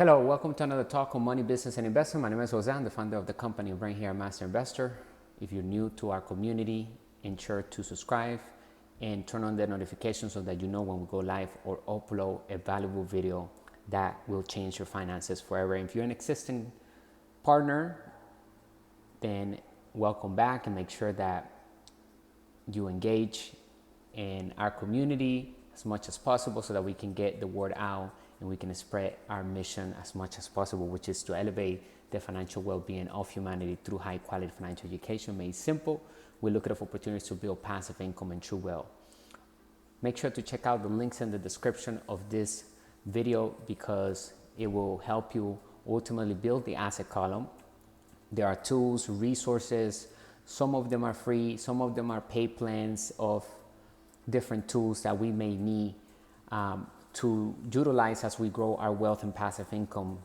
Hello, welcome to another talk on money, business, and investment. My name is Jose. I'm the founder of the company right here at Master Investor. If you're new to our community, ensure to subscribe and turn on the notifications so that you know when we go live or upload a valuable video that will change your finances forever. If you're an existing partner, then welcome back and make sure that you engage in our community as much as possible so that we can get the word out and we can spread our mission as much as possible, which is to elevate the financial well-being of humanity through high-quality financial education. Made simple, we look at opportunities to build passive income and true wealth. Make sure to check out the links in the description of this video because it will help you ultimately build the asset column. There are tools, resources, some of them are free, some of them are paid plans of different tools that we may need to utilize as we grow our wealth and passive income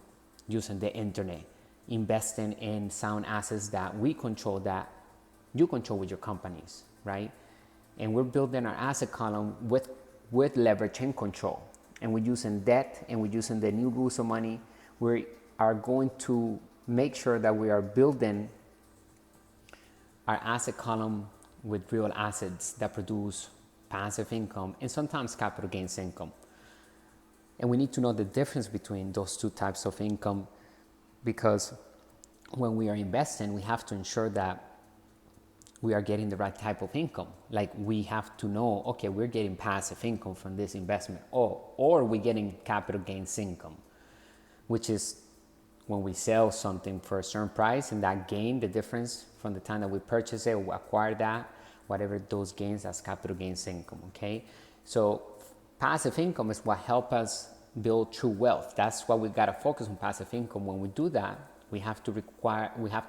using the internet, investing in sound assets that we control, that you control with your companies, right? And we're building our asset column with leverage and control. And we're using debt and we're using the new rules of money. We are going to make sure that we are building our asset column with real assets that produce passive income and sometimes capital gains income. And we need to know the difference between those two types of income because when we are investing, we have to ensure that we are getting the right type of income. Like we have to know, okay, we're getting passive income from this investment or we're getting capital gains income, which is when we sell something for a certain price and that gain, the difference from the time that we purchase it or acquire that, whatever those gains, that's capital gains income, okay? So passive income is what helps us build true wealth. That's why we got to focus on passive income. When we do that, we have to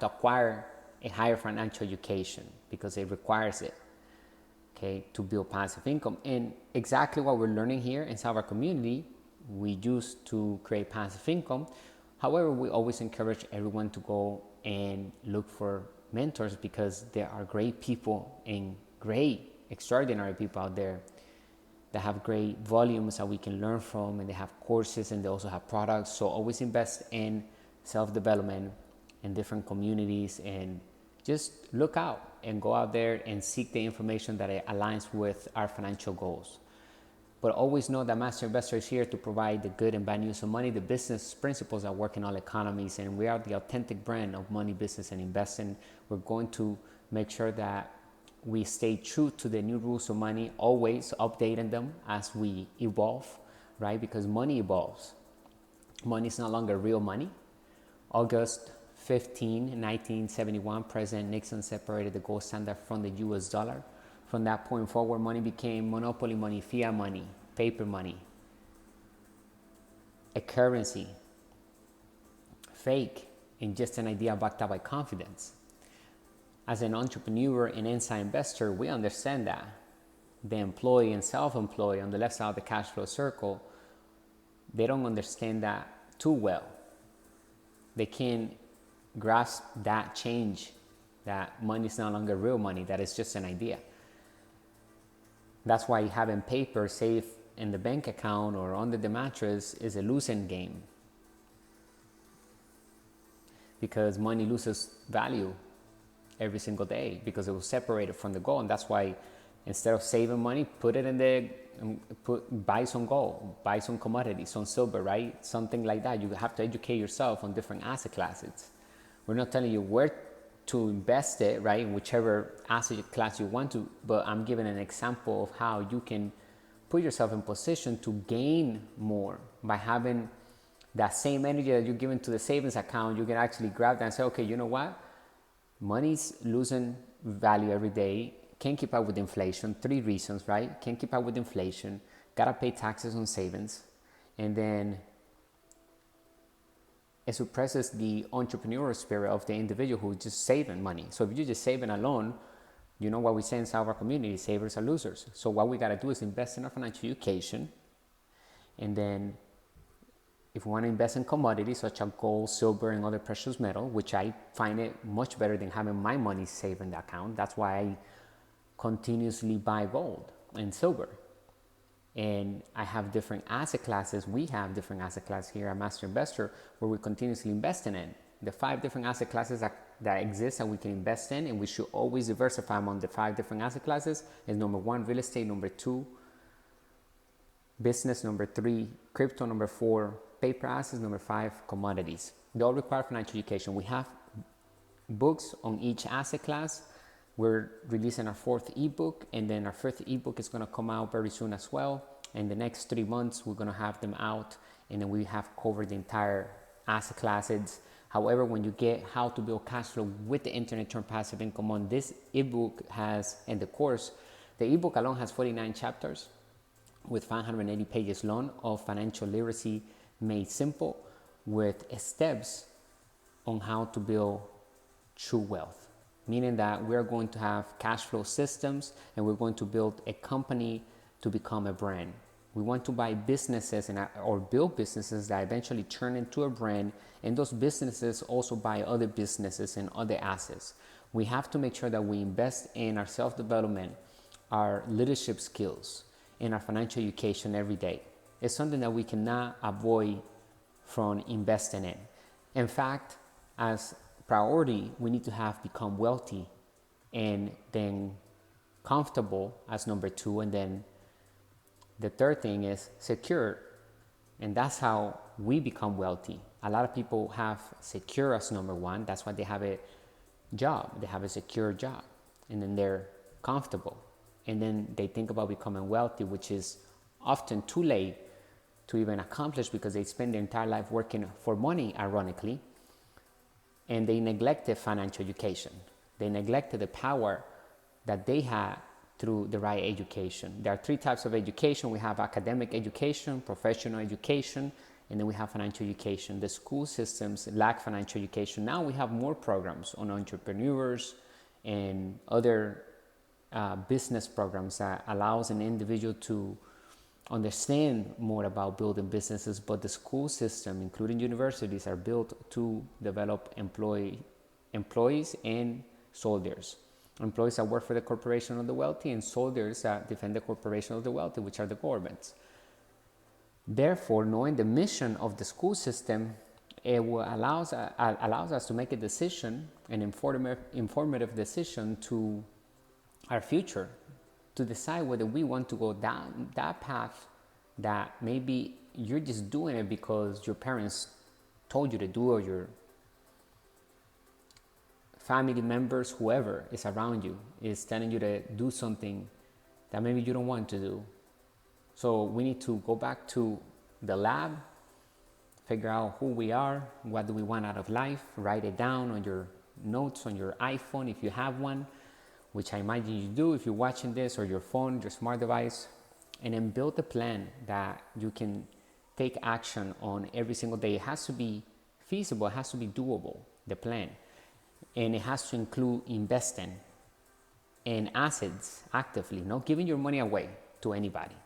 acquire a higher financial education because it requires it, okay, to build passive income. And exactly what we're learning here inside our community, we use to create passive income. However, we always encourage everyone to go and look for mentors because there are great people and great, extraordinary people out there that have great volumes that we can learn from, and they have courses and they also have products. So always invest in self-development in different communities and just look out and go out there and seek the information that aligns with our financial goals. But always know that Master Investor is here to provide the good and bad news of money, the business principles that work in all economies, and we are the authentic brand of money, business, and investing. We're going to make sure that we stay true to the new rules of money, always updating them as we evolve, right? Because money evolves. Money is no longer real money. August 15, 1971, President Nixon separated the gold standard from the US dollar. From that point forward, money became monopoly money, fiat money, paper money, a currency, fake, and just an idea backed up by confidence. As an entrepreneur and inside investor, we understand that the employee and self-employed on the left side of the cash flow circle, they don't understand that too well. They can't grasp that change, that money is no longer real money, that is just an idea. That's why having paper safe in the bank account or under the mattress is a losing game, because money loses value every single day because it was separated from the gold. And that's why instead of saving money, put it in buy some gold, buy some commodities, some silver, right? Something like that. You have to educate yourself on different asset classes. We're not telling you where to invest it, right, in whichever asset class you want to, but I'm giving an example of how you can put yourself in position to gain more by having that same energy that you're giving to the savings account. You can actually grab that and say, okay, you know what? Money's losing value every day. Can't keep up with inflation. 3 reasons, right? Can't keep up with inflation. Gotta pay taxes on savings. And then it suppresses the entrepreneurial spirit of the individual who's just saving money. So if you're just saving alone, you know what we say inside our community, savers are losers. So what we gotta do is invest in our financial education. And then if we want to invest in commodities such as gold, silver, and other precious metal, which I find it much better than having my money saved in the account. That's why I continuously buy gold and silver. And I have different asset classes. We have different asset classes here at Master Investor where we're continuously investing in. The 5 different asset classes that exist that we can invest in, and we should always diversify among the 5 different asset classes, is number 1, real estate, number 2, business, number 3, crypto, number 4, paper assets, number 5, commodities. They all require financial education. We have books on each asset class. We're releasing our 4th ebook, and then our 5th ebook is going to come out very soon as well. In the next 3 months, we're going to have them out, and then we have covered the entire asset classes. However, when you get how to build cash flow with the internet, turn passive income on, this ebook has, and the course, the ebook alone has 49 chapters with 580 pages long of financial literacy made simple with steps on how to build true wealth. Meaning that we're going to have cash flow systems, and we're going to build a company to become a brand. We want to buy businesses or build businesses that eventually turn into a brand, and those businesses also buy other businesses and other assets. We have to make sure that we invest in our self-development, our leadership skills, and our financial education every day. It's something that we cannot avoid from investing in. In fact, as priority, we need to have become wealthy, and then comfortable as number 2, and then the 3rd thing is secure, and that's how we become wealthy. A lot of people have secure as number 1. That's why they have a job. They have a secure job, and then they're comfortable, and then they think about becoming wealthy, which is often too late to even accomplish because they spend their entire life working for money, ironically, and they neglected financial education. They neglected the power that they had through the right education. There are 3 types of education. We have academic education, professional education, and then we have financial education. The school systems lack financial education. Now we have more programs on entrepreneurs and other business programs that allows an individual to understand more about building businesses, but the school system, including universities, are built to develop employees and soldiers. Employees that work for the corporation of the wealthy, and soldiers that defend the corporation of the wealthy, which are the governments. Therefore, knowing the mission of the school system, it allows us to make a decision, an informative decision to our future, to decide whether we want to go down that path that maybe you're just doing it because your parents told you to do, or your family members, whoever is around you, is telling you to do something that maybe you don't want to do. So we need to go back to the lab, figure out who we are, what do we want out of life, write it down on your notes on your iPhone if you have one, which I imagine you do if you're watching this, or your phone, your smart device, and then build a plan that you can take action on every single day. It has to be feasible, it has to be doable, the plan. And it has to include investing in assets actively, not giving your money away to anybody.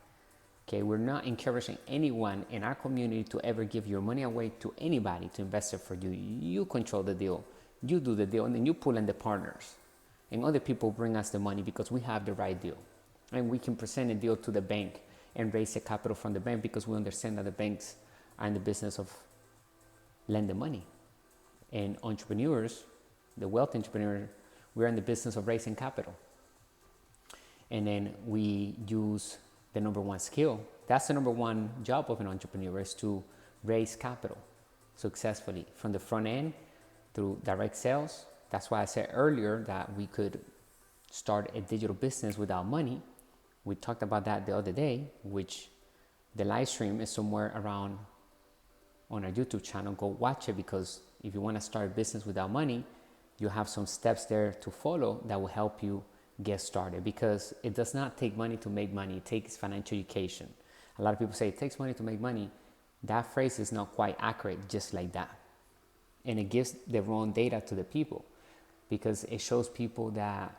Okay, we're not encouraging anyone in our community to ever give your money away to anybody to invest it for you. You control the deal, you do the deal, and then you pull in the partners. And other people bring us the money because we have the right deal. And we can present a deal to the bank and raise the capital from the bank because we understand that the banks are in the business of lending money. And entrepreneurs, the wealth entrepreneur, we're in the business of raising capital. And then we use the number 1 skill. That's the number 1 job of an entrepreneur, is to raise capital successfully from the front end through direct sales. That's why I said earlier that we could start a digital business without money. We talked about that the other day, which the live stream is somewhere around on our YouTube channel. Go watch it, because if you want to start a business without money, you have some steps there to follow that will help you get started, because it does not take money to make money. It takes financial education. A lot of people say it takes money to make money. That phrase is not quite accurate just like that. And it gives the wrong data to the people, because it shows people that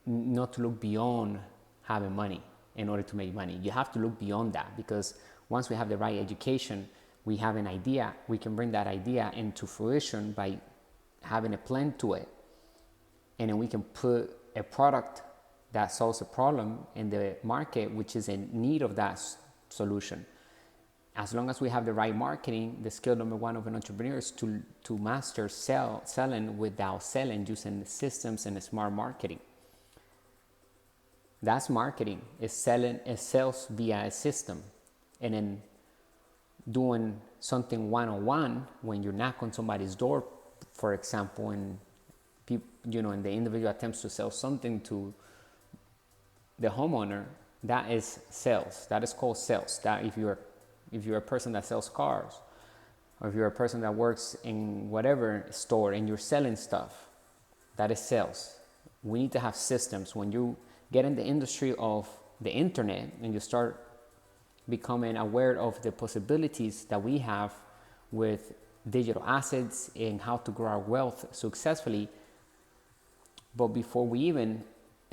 not to look beyond having money in order to make money. You have to look beyond that, because once we have the right education, we have an idea, we can bring that idea into fruition by having a plan to it. And then we can put a product that solves a problem in the market which is in need of that solution. As long as we have the right marketing, the skill number one of an entrepreneur is to master selling without selling, using systems and smart marketing. That's marketing. It's selling, it sells via a system. And then doing something one-on-one when you knock on somebody's door, for example, and and the individual attempts to sell something to the homeowner, that is sales. That is called sales. That if you're a person that sells cars, or if you're a person that works in whatever store and you're selling stuff, that is sales. We need to have systems. When you get in the industry of the internet and you start becoming aware of the possibilities that we have with digital assets and how to grow our wealth successfully, but before we even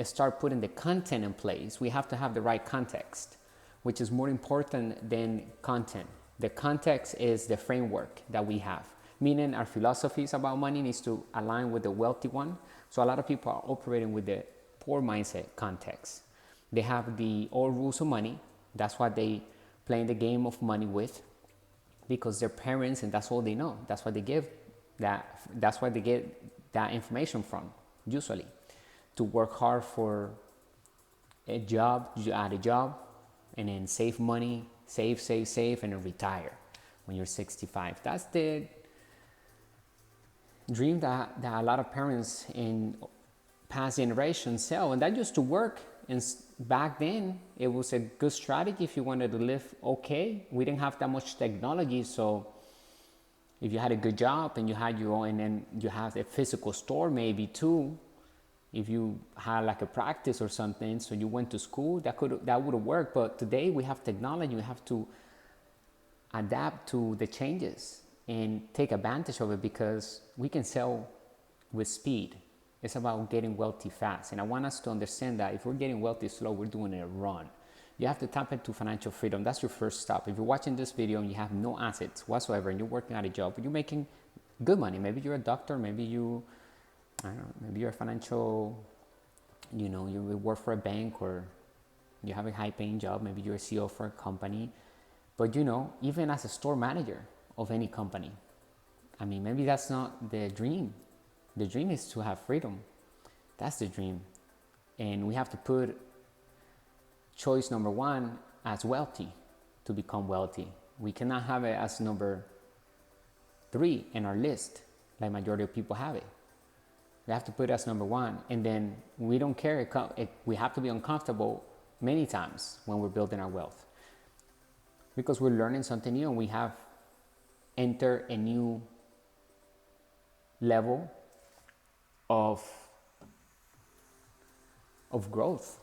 start putting the content in place, we have to have the right context, which is more important than content. The context is the framework that we have, meaning our philosophies about money needs to align with the wealthy one. So a lot of people are operating with the poor mindset context. They have the old rules of money. That's what they play the game of money with, because their parents, and that's all they know. That's what they give that. That's why they get that information from, usually, to work hard for a job. You add a job, and then save money, save, and then retire when you're 65. That's the dream that a lot of parents in past generations sell, and that used to work. And back then, it was a good strategy if you wanted to live okay. We didn't have that much technology, so if you had a good job and you had your own, and then you have a physical store maybe too, if you had like a practice or something, so you went to school, that would have worked. But today we have technology. We have to adapt to the changes and take advantage of it, because we can sell with speed. It's about getting wealthy fast. And I want us to understand that if we're getting wealthy slow, we're doing a run. You have to tap into financial freedom. That's your first stop. If you're watching this video and you have no assets whatsoever and you're working at a job, but you're making good money, maybe you're a doctor, maybe maybe you're a financial, you work for a bank, or you have a high paying job, maybe you're a CEO for a company, but even as a store manager of any company, maybe that's not the dream. The dream is to have freedom. That's the dream. And we have to put choice number one as wealthy to become wealthy. We cannot have it as number 3 in our list, like majority of people have it. We have to put it as number 1. And then we don't care. We have to be uncomfortable many times when we're building our wealth, because we're learning something new and we have entered a new level of growth.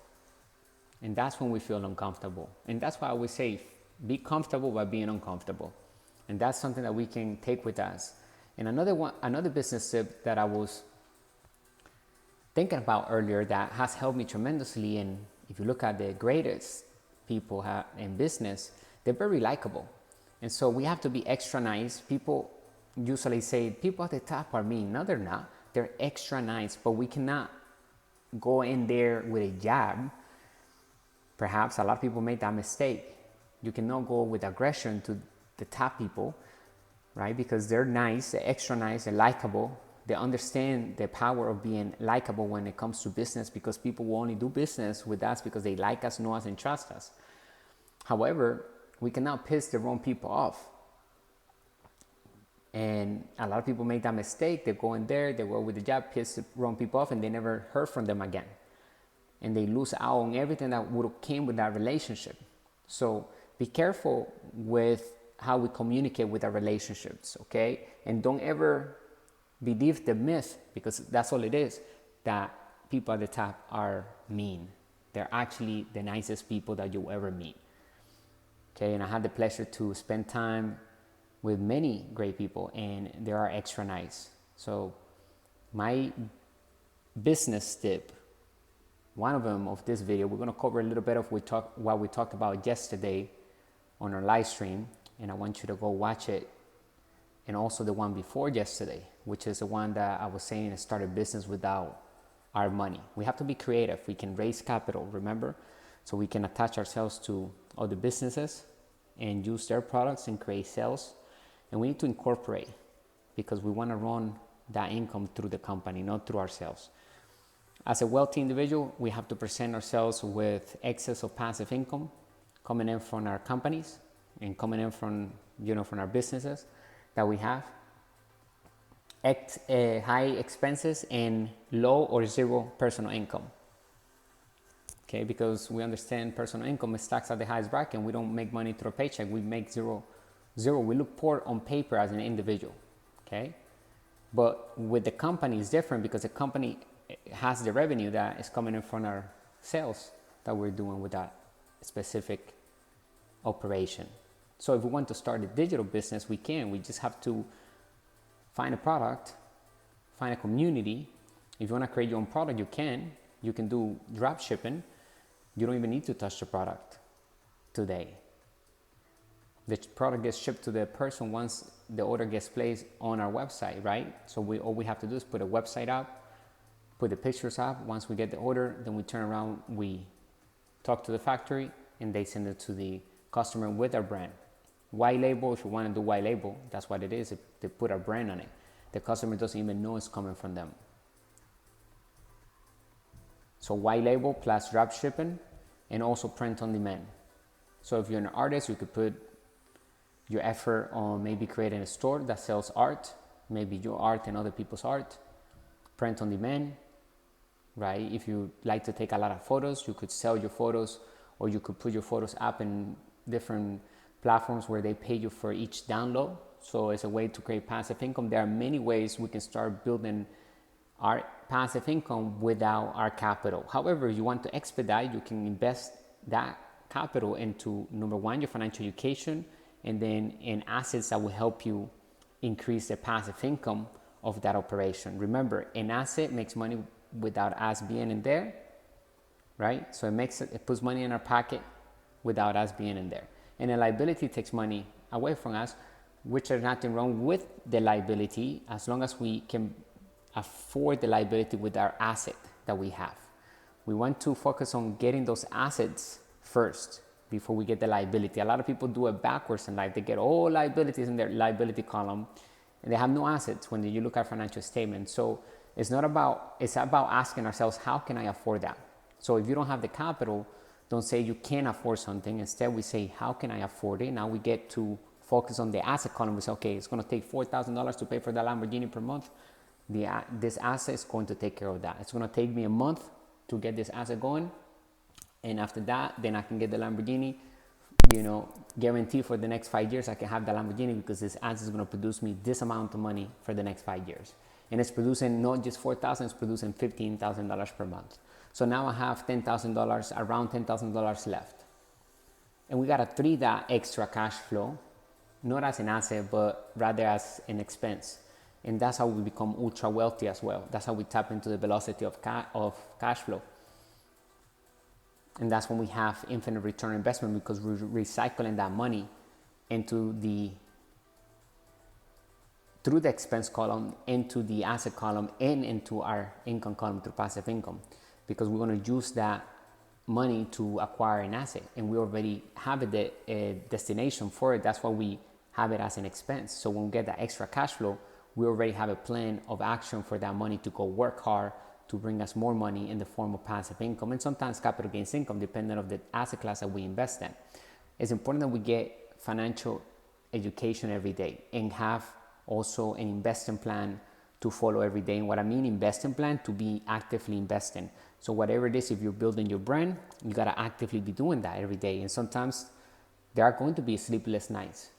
And that's when we feel uncomfortable. And that's why I always say, be comfortable by being uncomfortable. And that's something that we can take with us. And another business tip that I was thinking about earlier that has helped me tremendously, and if you look at the greatest people in business, they're very likable. And so we have to be extra nice. People usually say people at the top are mean. No, they're not. They're extra nice, but we cannot go in there with a jab. Perhaps a lot of people make that mistake. You cannot go with aggression to the top people, right? Because they're nice, they're extra nice, they're likable. They understand the power of being likable when it comes to business, because people will only do business with us because they like us, know us, and trust us. However, we cannot piss the wrong people off. And a lot of people make that mistake. They go in there, they work with the job, piss the wrong people off, and they never heard from them again. And they lose out on everything that would have came with that relationship. So be careful with how we communicate with our relationships, okay? And don't ever believe the myth, because that's all it is, that people at the top are mean. They're actually the nicest people that you'll ever meet. Okay, and I had the pleasure to spend time with many great people, and they are extra nice. So my business tip, one of them of this video, we're going to cover a little bit of what we talked about yesterday on our live stream, and I want you to go watch it, and also the one before yesterday, which is the one that I was saying I started business without our money. We have to be creative. We can raise capital, remember? So we can attach ourselves to other businesses and use their products and create sales. And we need to incorporate because we want to run that income through the company, not through ourselves. As a wealthy individual, we have to present ourselves with excess of passive income coming in from our companies and coming in from, from our businesses that we have. High expenses and low or zero personal income. Okay, because we understand personal income is taxed at the highest bracket and we don't make money through a paycheck. We make zero. We look poor on paper as an individual. Okay, but with the company it's different because the company has the revenue that is coming in from our sales that we're doing with that specific operation. So if we want to start a digital business, we can. We just have to find a product, find a community. If you want to create your own product, you can. You can do drop shipping. You don't even need to touch the product today. The product gets shipped to the person once the order gets placed on our website, right? So all we have to do is put a website up, put the pictures up. Once we get the order, then we turn around, we talk to the factory, and they send it to the customer with our brand. White label, if you want to do white label, that's what it is. They put our brand on it. The customer doesn't even know it's coming from them. So white label plus drop shipping and also print on demand. So if you're an artist, you could put your effort on maybe creating a store that sells art, maybe your art and other people's art, print on demand, right? If you like to take a lot of photos, you could sell your photos, or you could put your photos up in different platforms where they pay you for each download. So it's a way to create passive income. There are many ways we can start building our passive income without our capital. However, if you want to expedite, you can invest that capital into, number one, your financial education, and then in assets that will help you increase the passive income of that operation. Remember, an asset makes money without us being in there, right? So it puts money in our pocket without us being in there. And a liability takes money away from us, which there's nothing wrong with the liability as long as we can afford the liability with our asset that we have. We want to focus on getting those assets first before we get the liability. A lot of people do it backwards in life. They get all liabilities in their liability column and they have no assets when you look at financial statements. So it's about asking ourselves, how can I afford that? So if you don't have the capital, don't say you can't afford something. Instead, we say, how can I afford it? Now we get to focus on the asset column. We say, okay, it's going to take $4,000 to pay for the Lamborghini per month. This asset is going to take care of that. It's going to take me a month to get this asset going. And after that, then I can get the Lamborghini, guarantee for the next 5 years I can have the Lamborghini because this asset is going to produce me this amount of money for the next 5 years. And it's producing not just $4,000, it's producing $15,000 per month. So now I have $10,000, around $10,000 left. And we got to treat that extra cash flow, not as an asset, but rather as an expense. And that's how we become ultra wealthy as well. That's how we tap into the velocity of cash flow. And that's when we have infinite return on investment because we're recycling that money through the expense column, into the asset column, and into our income column through passive income. Because we're going to use that money to acquire an asset. And we already have a destination for it. That's why we have it as an expense. So when we get that extra cash flow, we already have a plan of action for that money to go work hard to bring us more money in the form of passive income and sometimes capital gains income, depending on the asset class that we invest in. It's important that we get financial education every day and have also an investing plan to follow every day. And what I mean investing plan, to be actively investing. So whatever it is, if you're building your brand, you got to actively be doing that every day. And sometimes there are going to be sleepless nights,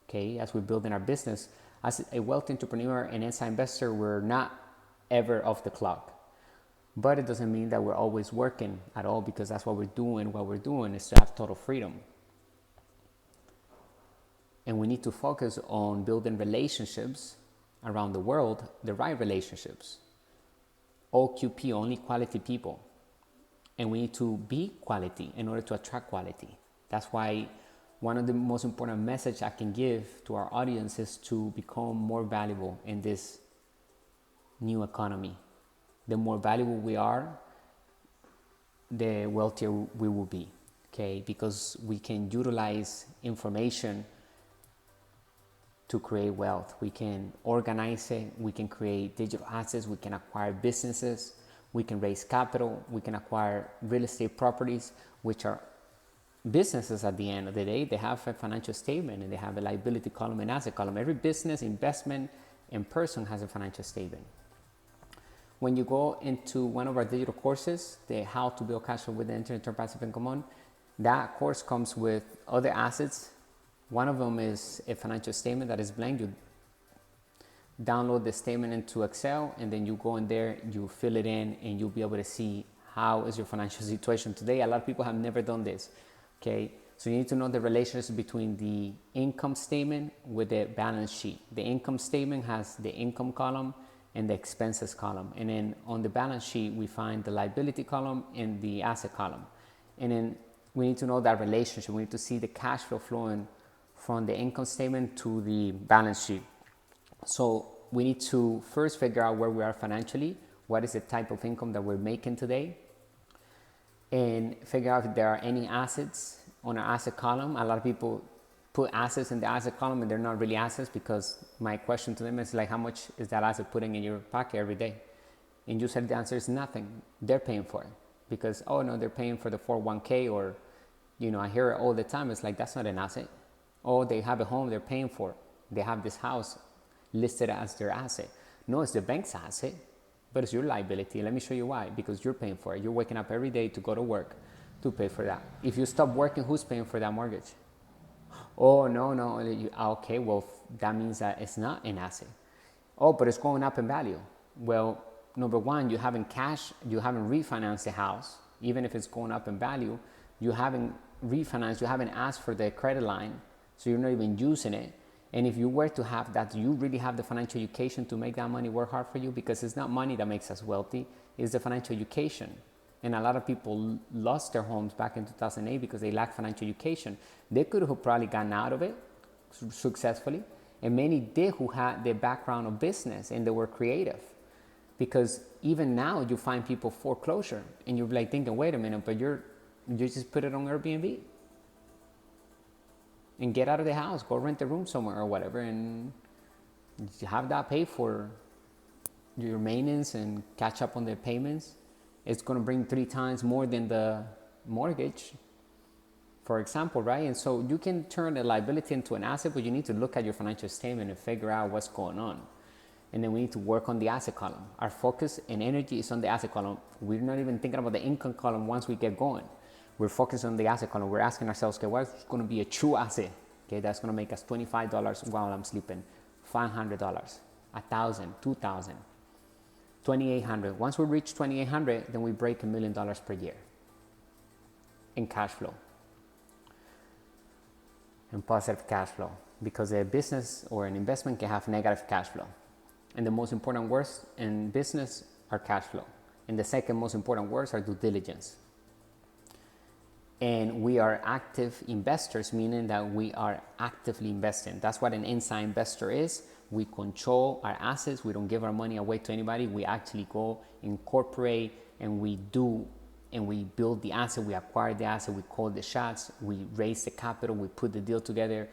okay, as we're building our business. As a wealth entrepreneur and inside investor, we're not ever off the clock. But it doesn't mean that we're always working at all, because that's what we're doing. What we're doing is to have total freedom. And we need to focus on building relationships around the world, the right relationships. OQP, only quality people. And we need to be quality in order to attract quality. That's why one of the most important messages I can give to our audience is to become more valuable in this new economy. the more valuable we are, the wealthier we will be, okay? Because we can utilize information to create wealth. We can organize it, we can create digital assets, we can acquire businesses, we can raise capital, we can acquire real estate properties, which are businesses at the end of the day. They have a financial statement and they have a liability column and asset column. Every business, investment, and person has a financial statement. When you go into one of our digital courses, the How to Build Cash Flow with the Internet Turn Passive Income On, that course comes with other assets. One of them is a financial statement that is blank. You download the statement into Excel, and then you go in there, you fill it in, and you'll be able to see how is your financial situation today. A lot of people have never done this, okay? So you need to know the relationship between the income statement with the balance sheet. The income statement has the income column and the expenses column. And then on the balance sheet, we find the liability column and the asset column. And then we need to know that relationship. We need to see the cash flow flowing from the income statement to the balance sheet. So we need to first figure out where we are financially, what is the type of income that we're making today, and figure out if there are any assets on our asset column. A lot of people put assets in the asset column and they're not really assets, because my question to them is like, how much is that asset putting in your pocket every day? And you said the answer is nothing. They're paying for it because, oh no, they're paying for the 401k, or, you know, I hear it all the time. It's like, that's not an asset. Oh, they have a home they're paying for. They have this house listed as their asset. No, it's the bank's asset, but it's your liability. Let me show you why. Because you're paying for it. You're waking up every day to go to work to pay for that. If you stop working, who's paying for that mortgage? Oh, no. Okay, well, that means that it's not an asset. Oh, but it's going up in value. Well, number one, you haven't refinanced the house. Even if it's going up in value, you haven't refinanced, you haven't asked for the credit line, so you're not even using it. And if you were to have that, do you really have the financial education to make that money work hard for you? Because it's not money that makes us wealthy, it's the financial education. And a lot of people lost their homes back in 2008 because they lacked financial education. They could have probably gotten out of it successfully, and many did who had the background of business and they were creative. Because even now you find people foreclosure and you're like thinking, wait a minute, but you just put it on Airbnb and get out of the house, go rent a room somewhere or whatever, and you have that pay for your maintenance and catch up on the payments. It's going to bring 3 times more than the mortgage, for example, right? And so you can turn a liability into an asset, but you need to look at your financial statement and figure out what's going on. And then we need to work on the asset column. Our focus and energy is on the asset column. We're not even thinking about the income column once we get going. We're focused on the asset column. We're asking ourselves, okay, what's going to be a true asset? Okay, that's going to make us $25 while I'm sleeping, $500, $1,000, $2,000, $2,800. Once we reach $2,800, then we break $1 million per year in cash flow and positive cash flow, because a business or an investment can have negative cash flow. And the most important words in business are cash flow. And the second most important words are due diligence. And we are active investors, meaning that we are actively investing. That's what an inside investor is. We control our assets. We don't give our money away to anybody. We actually go incorporate and we build the asset. We acquire the asset. We call the shots. We raise the capital. We put the deal together.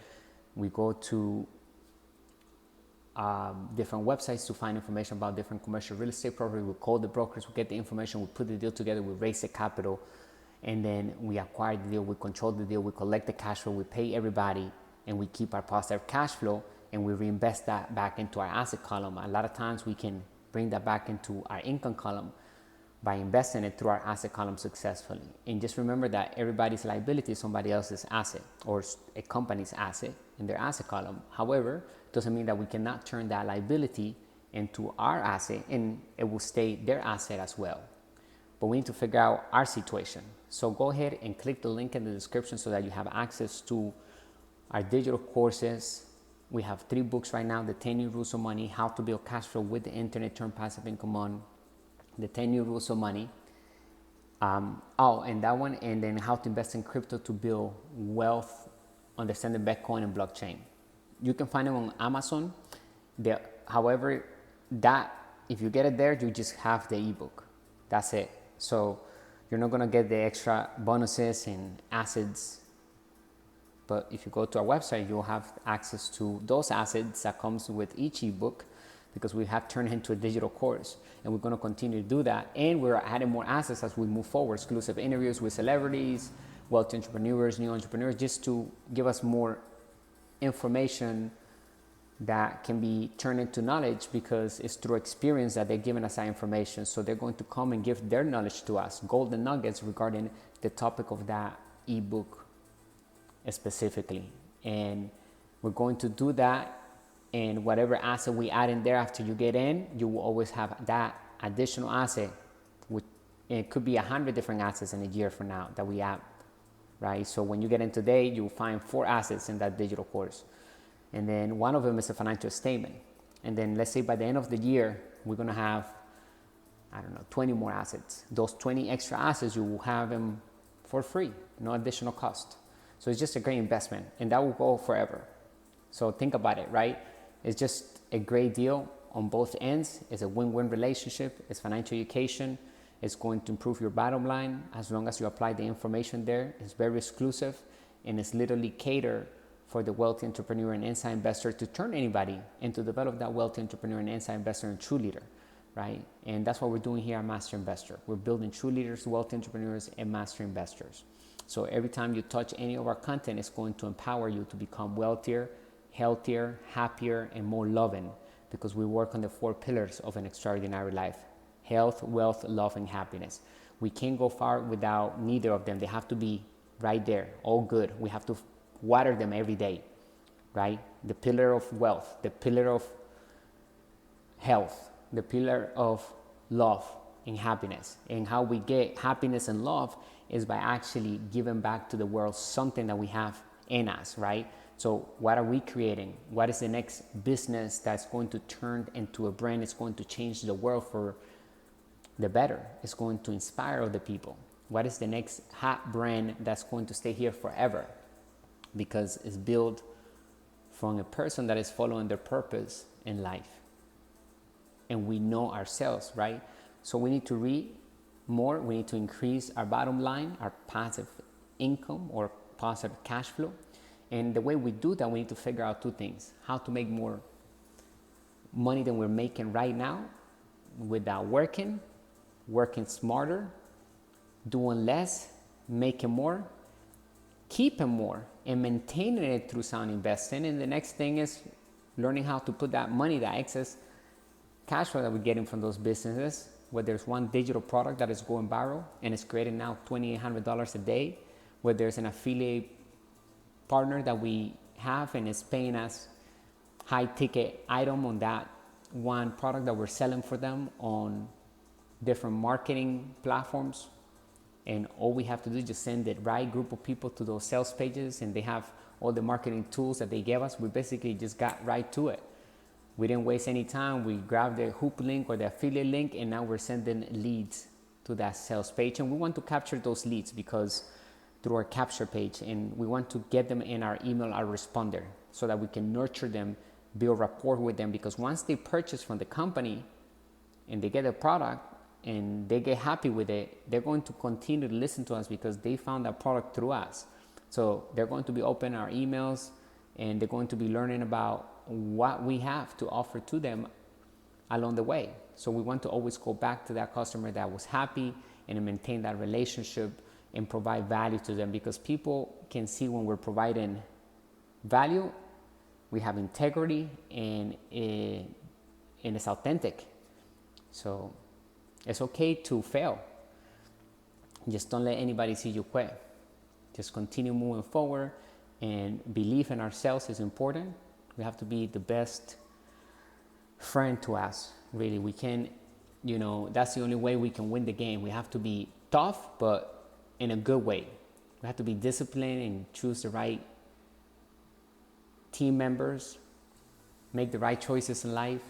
We go to different websites to find information about different commercial real estate properties. We call the brokers. We get the information. We put the deal together. We raise the capital. And then we acquire the deal, we control the deal, we collect the cash flow, we pay everybody, and we keep our positive cash flow, and we reinvest that back into our asset column. A lot of times we can bring that back into our income column by investing it through our asset column successfully. And just remember that everybody's liability is somebody else's asset or a company's asset in their asset column. However, it doesn't mean that we cannot turn that liability into our asset and it will stay their asset as well. But we need to figure out our situation. So go ahead and click the link in the description so that you have access to our digital courses. We have 3 books right now: The 10 New Rules of Money, How to Build Cash Flow with the Internet, Turn Passive Income On, The 10 New Rules of Money. And that one, and then How to Invest in Crypto to Build Wealth, Understanding Bitcoin and Blockchain. You can find them on Amazon. However, that if you get it there, you just have the ebook. That's it. So you're not gonna get the extra bonuses and assets. But if you go to our website, you'll have access to those assets that comes with each ebook, because we have turned it into a digital course, and we're going to continue to do that. And we're adding more assets as we move forward, exclusive interviews with celebrities, wealthy entrepreneurs, new entrepreneurs, just to give us more information that can be turned into knowledge, because it's through experience that they're giving us that information. So they're going to come and give their knowledge to us, golden nuggets regarding the topic of that ebook specifically. And we're going to do that, and whatever asset we add in there after you get in, you will always have that additional asset. It could be 100 different assets in a year from now that we add, right? So when you get in today, you'll find 4 assets in that digital course, and then one of them is a financial statement. And then let's say by the end of the year, we're going to have, 20 more assets. Those 20 extra assets, you will have them for free, no additional cost. So it's just a great investment, and that will go forever. So think about it, right? It's just a great deal on both ends. It's a win-win relationship. It's financial education. It's going to improve your bottom line as long as you apply the information there. It's very exclusive, and it's literally catered for the wealthy entrepreneur and inside investor to turn anybody and to develop that wealthy entrepreneur and inside investor and true leader, right? And that's what we're doing here at Master Investor. We're building true leaders, wealthy entrepreneurs, and master investors. So every time you touch any of our content, it's going to empower you to become wealthier, healthier, happier, and more loving, because we work on the 4 pillars of an extraordinary life: health, wealth, love, and happiness. We can't go far without neither of them. They have to be right there, all good. We have to water them every day, right? The pillar of wealth, the pillar of health, the pillar of love and happiness. And how we get happiness and love is by actually giving back to the world something that we have in us, right? So what are we creating? What is the next business that's going to turn into a brand? It's going to change the world for the better. It's going to inspire other people. What is the next hot brand that's going to stay here forever? Because it's built from a person that is following their purpose in life. And we know ourselves, right? So we need to read more. We need to increase our bottom line, our passive income or positive cash flow. And the way we do that, we need to figure out 2 things: how to make more money than we're making right now without working smarter, doing less, making more, keeping more, and maintaining it through sound investing. And the next thing is learning how to put that money, that excess cash flow that we're getting from those businesses, where there's one digital product that is going viral and it's creating now $2,800 a day, where there's an affiliate partner that we have and is paying us high ticket item on that one product that we're selling for them on different marketing platforms. And all we have to do is just send the right group of people to those sales pages, and they have all the marketing tools that they gave us. We basically just got right to it. We didn't waste any time. We grabbed the hoop link or the affiliate link, and now we're sending leads to that sales page. And we want to capture those leads because through our capture page, and we want to get them in our email autoresponder so that we can nurture them, build rapport with them, because once they purchase from the company and they get a product and they get happy with it, they're going to continue to listen to us because they found that product through us. So they're going to be opening our emails, and they're going to be learning about what we have to offer to them along the way. So we want to always go back to that customer that was happy and maintain that relationship and provide value to them, because people can see when we're providing value, we have integrity, and it's authentic. So it's okay to fail. Just don't let anybody see you quit. Just continue moving forward, and belief in ourselves is important. We have to be the best friend to us, really. We can, that's the only way we can win the game. We have to be tough, but in a good way. We have to be disciplined and choose the right team members, make the right choices in life,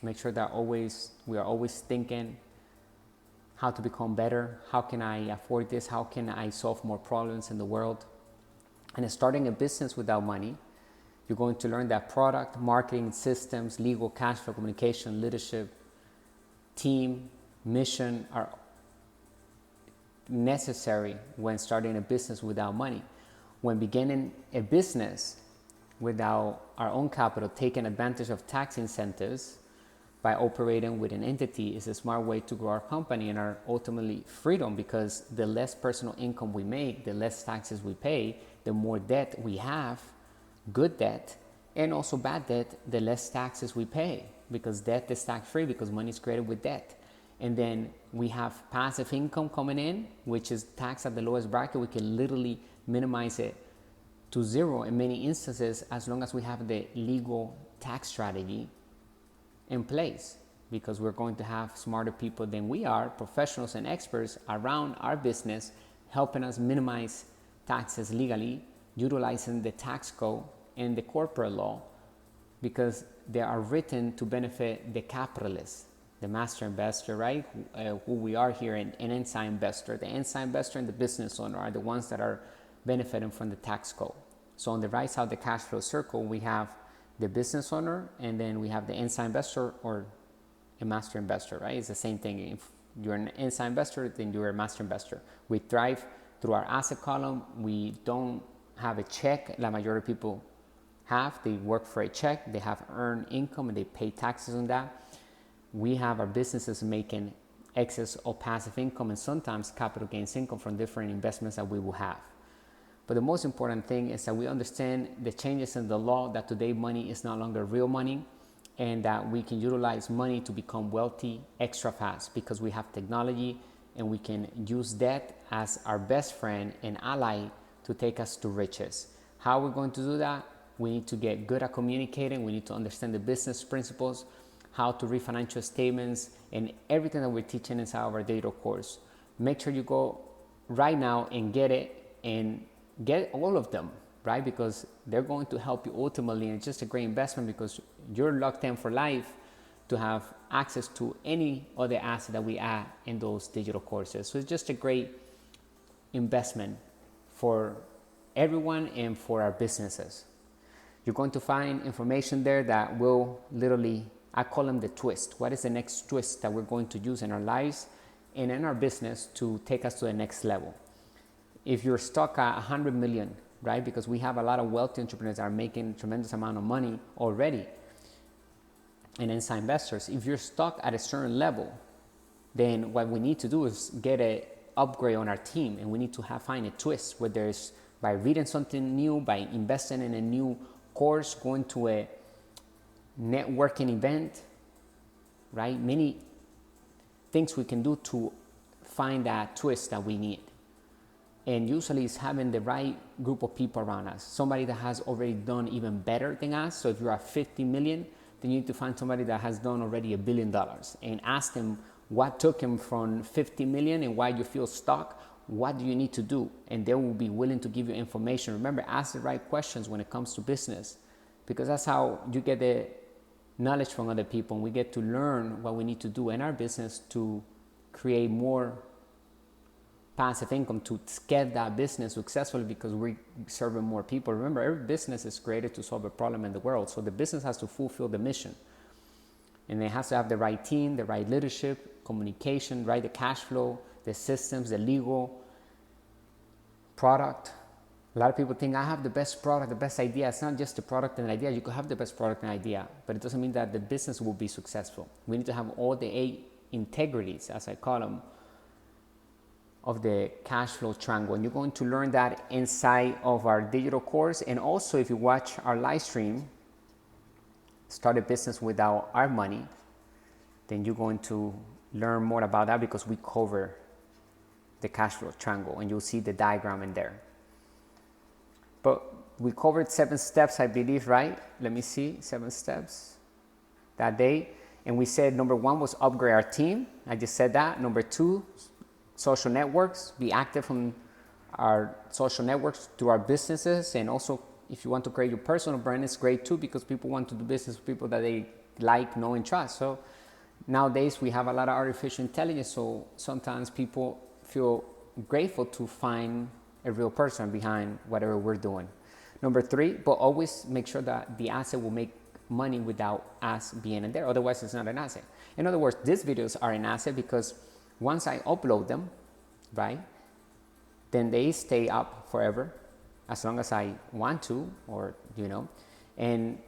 make sure that we are always thinking how to become better. How can I afford this? How can I solve more problems in the world? And starting a business without money, you're going to learn that product, marketing, systems, legal, cash flow, communication, leadership, team, mission are necessary when starting a business without money. When beginning a business without our own capital, taking advantage of tax incentives by operating with an entity is a smart way to grow our company and our ultimately freedom, because the less personal income we make, the less taxes we pay, the more debt we have, good debt, and also bad debt, the less taxes we pay, because debt is tax free because money is created with debt. And then we have passive income coming in, which is taxed at the lowest bracket. We can literally minimize it to zero in many instances as long as we have the legal tax strategy in place, because we're going to have smarter people than we are, professionals and experts around our business, helping us minimize taxes legally, utilizing the tax code and the corporate law, because they are written to benefit the capitalists, the master investor, right? Who we are here, an inside investor. The inside investor and the business owner are the ones that are benefiting from the tax code. So on the right side of the cash flow circle, we have the business owner, and then we have the inside investor or a master investor, right? It's the same thing. If you're an inside investor, then you're a master investor. We thrive through our asset column. We don't have a check. La majority of people have. They work for a check. They have earned income and they pay taxes on that. We have our businesses making excess or passive income and sometimes capital gains income from different investments that we will have. But the most important thing is that we understand the changes in the law, that today money is no longer real money, and that we can utilize money to become wealthy extra fast because we have technology and we can use debt as our best friend and ally to take us to riches. How are we going to do that? We need to get good at communicating. We need to understand the business principles, how to read financial statements, and everything that we're teaching inside of our digital course. Make sure you go right now and get it, and get all of them, right? Because they're going to help you ultimately, and it's just a great investment because you're locked in for life to have access to any other asset that we add in those digital courses. So it's just a great investment for everyone and for our businesses. You're going to find information there that will literally, I call them the twist. What is the next twist that we're going to use in our lives and in our business to take us to the next level? If you're stuck at 100 million, right? Because we have a lot of wealthy entrepreneurs that are making a tremendous amount of money already, and inside investors. If you're stuck at a certain level, then what we need to do is get an upgrade on our team, and we need to find a twist, whether it's by reading something new, by investing in a new course, going to a networking event, right? Many things we can do to find that twist that we need. And usually it's having the right group of people around us, somebody that has already done even better than us. So if you're at 50 million, then you need to find somebody that has done already $1 billion and ask them what took him from 50 million and why you feel stuck. What do you need to do? And they will be willing to give you information. Remember, ask the right questions when it comes to business, because that's how you get the knowledge from other people. And we get to learn what we need to do in our business to create more passive income, to get that business successful, because we're serving more people. Remember, every business is created to solve a problem in the world. So the business has to fulfill the mission. And it has to have the right team, the right leadership, communication, right? The cash flow, the systems, the legal, product. A lot of people think, I have the best product, the best idea. It's not just the product and idea. You could have the best product and idea, but it doesn't mean that the business will be successful. We need to have all the 8 integrities, as I call them, of the cash flow triangle. And you're going to learn that inside of our digital course. And also, if you watch our live stream, Start a Business Without Our Money, then you're going to learn more about that, because we cover the cash flow triangle and you'll see the diagram in there. But we covered 7 steps, I believe, right? Let me see, 7 steps that day. And we said number 1 was upgrade our team. I just said that. Number 2, social networks. Be active on our social networks through our businesses. And also, if you want to create your personal brand, it's great too, because people want to do business with people that they like, know, and trust. So nowadays we have a lot of artificial intelligence. So sometimes people feel grateful to find a real person behind whatever we're doing. Number 3, but always make sure that the asset will make money without us being in there. Otherwise, it's not an asset. In other words, these videos are an asset because once I upload them, right, then they stay up forever as long as I want to, or, and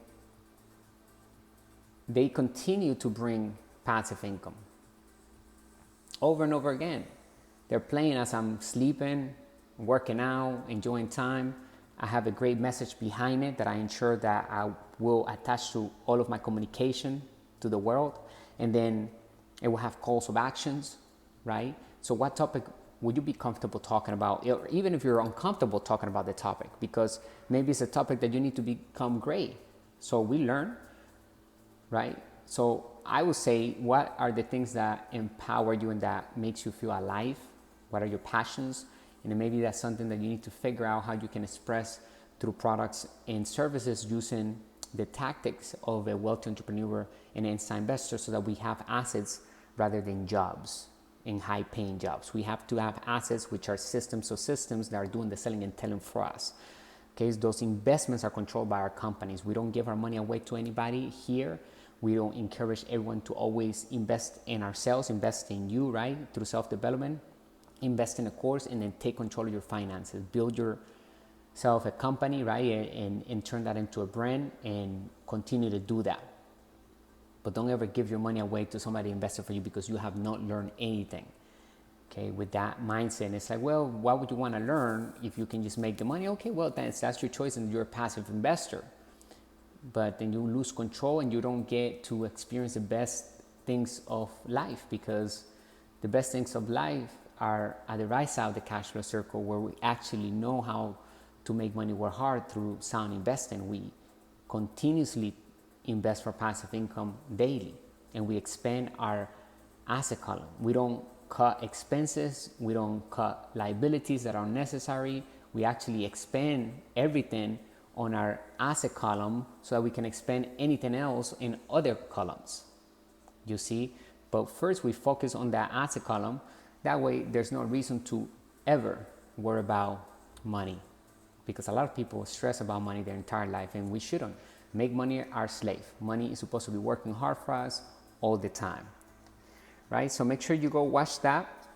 they continue to bring passive income over and over again. They're playing as I'm sleeping, working out, enjoying time. I have a great message behind it that I ensure that I will attach to all of my communication to the world. And then it will have calls of actions, right? So what topic would you be comfortable talking about? Or even if you're uncomfortable talking about the topic, because maybe it's a topic that you need to become great. So we learn, right? So I would say, what are the things that empower you and that makes you feel alive? What are your passions? And then maybe that's something that you need to figure out how you can express through products and services using the tactics of a wealthy entrepreneur and inside investor, so that we have assets rather than jobs and high paying jobs. We have to have assets, which are systems that are doing the selling and telling for us. Okay, those investments are controlled by our companies. We don't give our money away to anybody here. We don't encourage everyone to always invest in ourselves, invest in you, right? Through self-development, invest in a course, and then take control of your finances. Build yourself a company, right? And turn that into a brand and continue to do that. But don't ever give your money away to somebody invested for you because you have not learned anything. Okay, with that mindset, and it's like, well, why would you want to learn if you can just make the money? Okay, well, that's your choice and you're a passive investor. But then you lose control and you don't get to experience the best things of life, because the best things of life are at the right side of the cash flow circle, where we actually know how to make money work hard through sound investing. We continuously invest for passive income daily, and we expand our asset column. We don't cut expenses. We don't cut liabilities that are unnecessary. We actually expand everything on our asset column so that we can expand anything else in other columns, you see. But first we focus on that asset column. That way there's no reason to ever worry about money, because a lot of people stress about money their entire life, and we shouldn't. Make money our slave. Money is supposed to be working hard for us all the time, right? So make sure you go watch that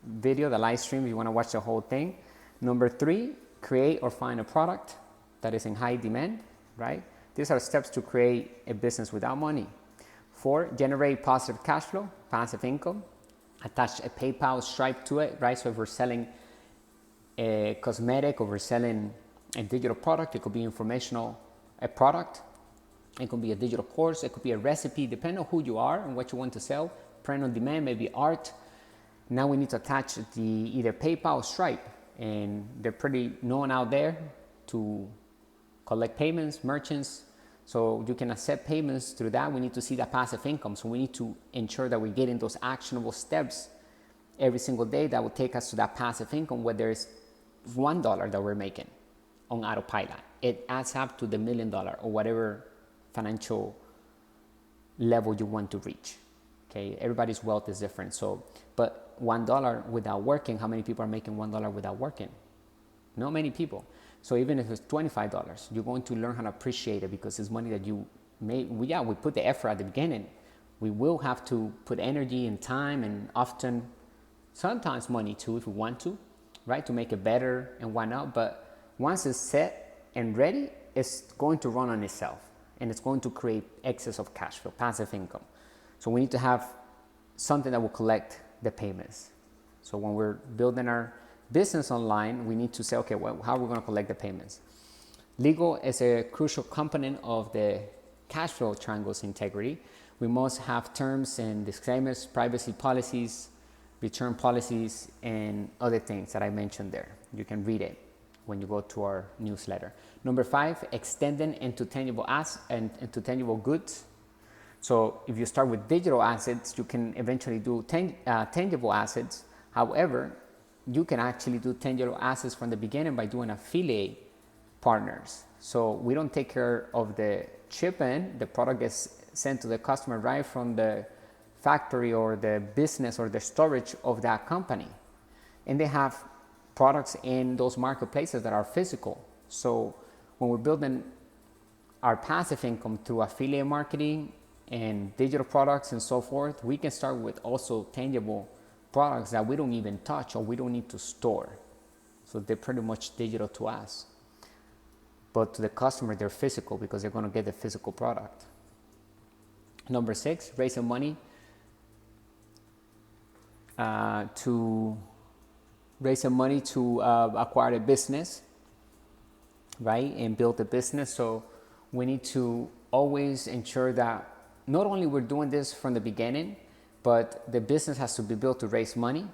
video, the live stream, if you want to watch the whole thing. Number 3, create or find a product that is in high demand, right? These are steps to create a business without money. 4, generate positive cash flow, passive income. Attach a PayPal, Stripe to it, right? So if we're selling a cosmetic or we're selling a digital product, it could be informational, a product. It could be a digital course. It could be a recipe, depending on who you are and what you want to sell. Print on demand, maybe art. Now we need to attach the either PayPal or Stripe, and they're pretty known out there to collect payments, merchants. So you can accept payments through that. We need to see that passive income. So we need to ensure that we're getting those actionable steps every single day that will take us to that passive income, whether it's $1 that we're making on autopilot. It adds up to the $1 million or whatever financial level you want to reach. Okay, everybody's wealth is different. So, but $1 without working, how many people are making $1 without working? Not many people. So even if it's $25, you're going to learn how to appreciate it, because it's money that you made. We put the effort at the beginning. We will have to put energy and time, and often, sometimes money too, if we want to, right? To make it better and whatnot. But once it's set and ready, it's going to run on itself, and it's going to create excess of cash flow, passive income. So we need to have something that will collect the payments. So when we're building our business online, we need to say, okay, well, how are we going to collect the payments? Legal is a crucial component of the cash flow triangle's integrity. We must have terms and disclaimers, privacy policies, return policies, and other things that I mentioned there. You can read it when you go to our newsletter. Number 5, extending into tangible assets and into tangible goods. So if you start with digital assets, you can eventually do tangible assets. However, you can actually do tangible assets from the beginning by doing affiliate partners. So we don't take care of the shipping. The product gets sent to the customer right from the factory or the business or the storage of that company. And they have products in those marketplaces that are physical. So when we're building our passive income through affiliate marketing and digital products and so forth, we can start with also tangible products that we don't even touch or we don't need to store. So they're pretty much digital to us. But to the customer, they're physical because they're going to get the physical product. Number 6, raising money to acquire a business, right, and build a business. So we need to always ensure that not only we're doing this from the beginning, but the business has to be built to raise money,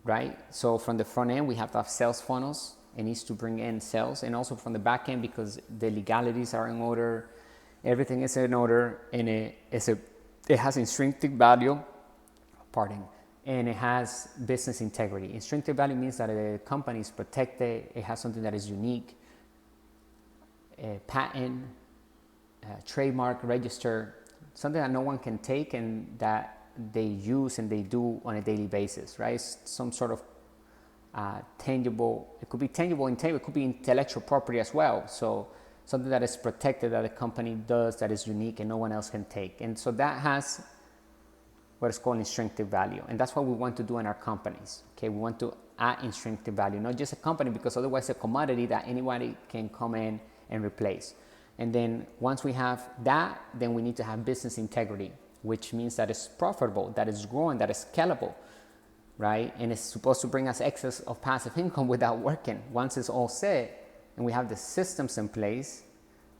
right? So from the front end, we have to have sales funnels. It needs to bring in sales, and also from the back end, because the legalities are in order, everything is in order, and it has intrinsic value, and it has business integrity. Intrinsic value means that the company is protected, it has something that is unique, a patent, trademark, register, something that no one can take and that they use and they do on a daily basis, right? Some sort of tangible, it could be tangible, it could be intellectual property as well. So something that is protected, that a company does, that is unique and no one else can take. And so that has what is called intrinsic value. And that's what we want to do in our companies. Okay, we want to add intrinsic value, not just a company, because otherwise it's a commodity that anybody can come in and replace. And then once we have that, then we need to have business integrity, which means that it's profitable, that it's growing, that it's scalable, right? And it's supposed to bring us excess of passive income without working. Once it's all set and we have the systems in place,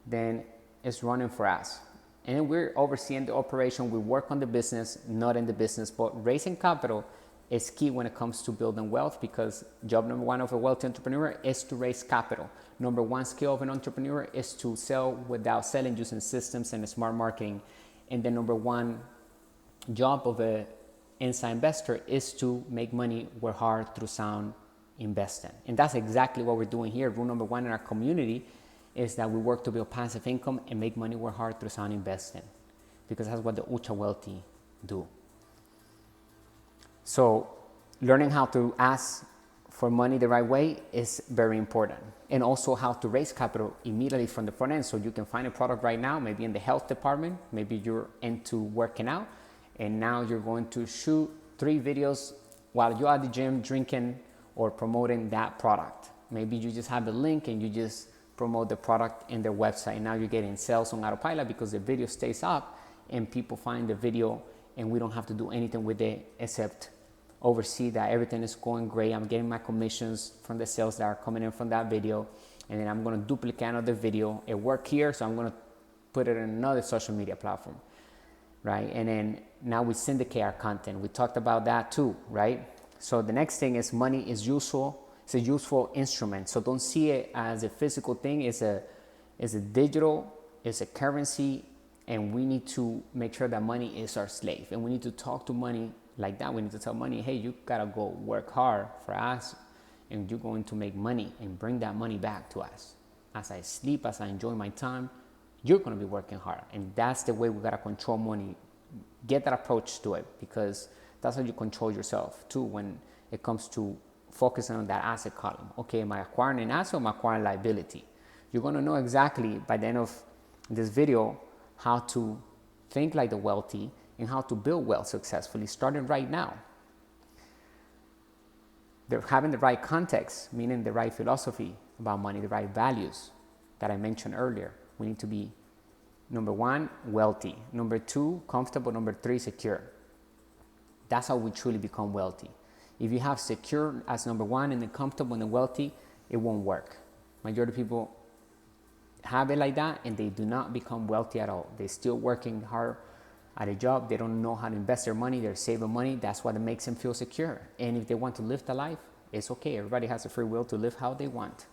then it's running for us. And we're overseeing the operation. We work on the business, not in the business. But raising capital is key when it comes to building wealth, because job number 1 of a wealthy entrepreneur is to raise capital. Number 1 skill of an entrepreneur is to sell without selling, using systems and smart marketing. And then number 1 job of an inside investor is to make money work hard through sound investing. And that's exactly what we're doing here. Rule number 1 in our community is that we work to build passive income and make money work hard through sound investing, because that's what the ultra wealthy do. So learning how to ask for money the right way is very important, and also how to raise capital immediately from the front end. So you can find a product right now, maybe in the health department, maybe you're into working out, and now you're going to shoot 3 videos while you're at the gym drinking or promoting that product. Maybe you just have the link and you just promote the product in their website. Now you're getting sales on autopilot because the video stays up and people find the video, and we don't have to do anything with it except oversee that everything is going great. I'm getting my commissions from the sales that are coming in from that video, and then I'm going to duplicate another video. It worked here, so I'm going to put it in another social media platform, right? And then now we syndicate our content. We talked about that too, right? So the next thing is money is useful. It's a useful instrument. So don't see it as a physical thing. It's a digital, it's a currency, and we need to make sure that money is our slave. And we need to talk to money like that. We need to tell money, hey, you gotta go work hard for us, and you're going to make money and bring that money back to us. As I sleep, as I enjoy my time, you're gonna be working hard. And that's the way we gotta control money. Get that approach to it, because that's how you control yourself too when it comes to focusing on that asset column. Okay, am I acquiring an asset or am I acquiring liability? You're gonna know exactly by the end of this video how to think like the wealthy and how to build wealth successfully, starting right now. They're having the right context, meaning the right philosophy about money, the right values that I mentioned earlier. We need to be, number 1, wealthy. Number 2, comfortable. Number 3, secure. That's how we truly become wealthy. If you have secure as number 1 and then comfortable and then wealthy, it won't work. Majority of people have it like that and they do not become wealthy at all. They're still working hard at a job. They don't know how to invest their money. They're saving money. That's what makes them feel secure. And if they want to live the life, it's okay. Everybody has a free will to live how they want.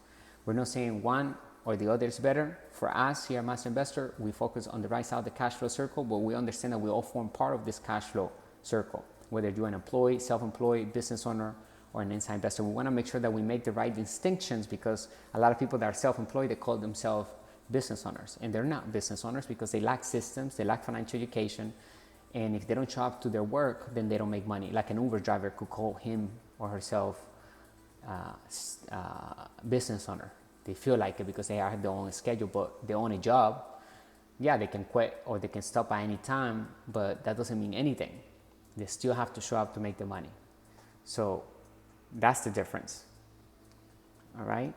We're not saying one or the other is better. For us here at Master Investor, we focus on the right side of the cash flow circle, but we understand that we all form part of this cash flow circle. Whether you're an employee, self-employed, business owner, or an inside investor, we want to make sure that we make the right distinctions, because a lot of people that are self-employed, they call themselves business owners, and they're not business owners because they lack systems, they lack financial education, and if they don't show up to their work, then they don't make money. Like an Uber driver could call him or herself business owner. They feel like it because they have their own schedule, but they own a job, yeah, they can quit or they can stop at any time, but that doesn't mean anything. They still have to show up to make the money. So that's the difference. All right.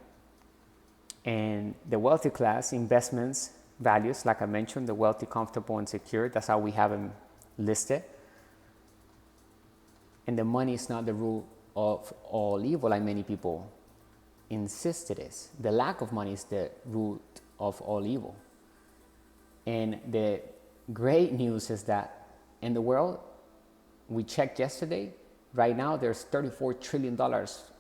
And the wealthy class investments values, like I mentioned, the wealthy, comfortable, and secure. That's how we have them listed. And the money is not the root of all evil, like many people insist it is. The lack of money is the root of all evil. And the great news is that in the world, we checked yesterday, right now there's $34 trillion,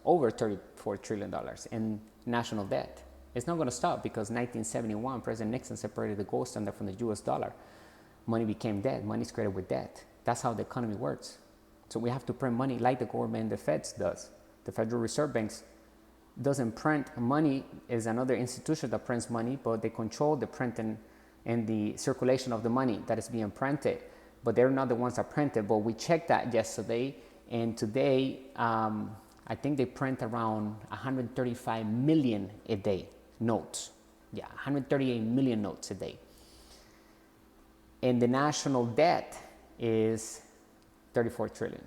over $34 trillion in national debt. It's not going to stop because 1971, President Nixon separated the gold standard from the US dollar. Money became debt. Money is created with debt. That's how the economy works. So we have to print money like the government, the Feds does. The Federal Reserve Banks doesn't print money, is another institution that prints money, but they control the printing and the circulation of the money that is being printed. But they're not the ones that print it. But we checked that yesterday, and today I think they print around 135 million a day notes. Yeah, 138 million notes a day. And the national debt is 34 trillion.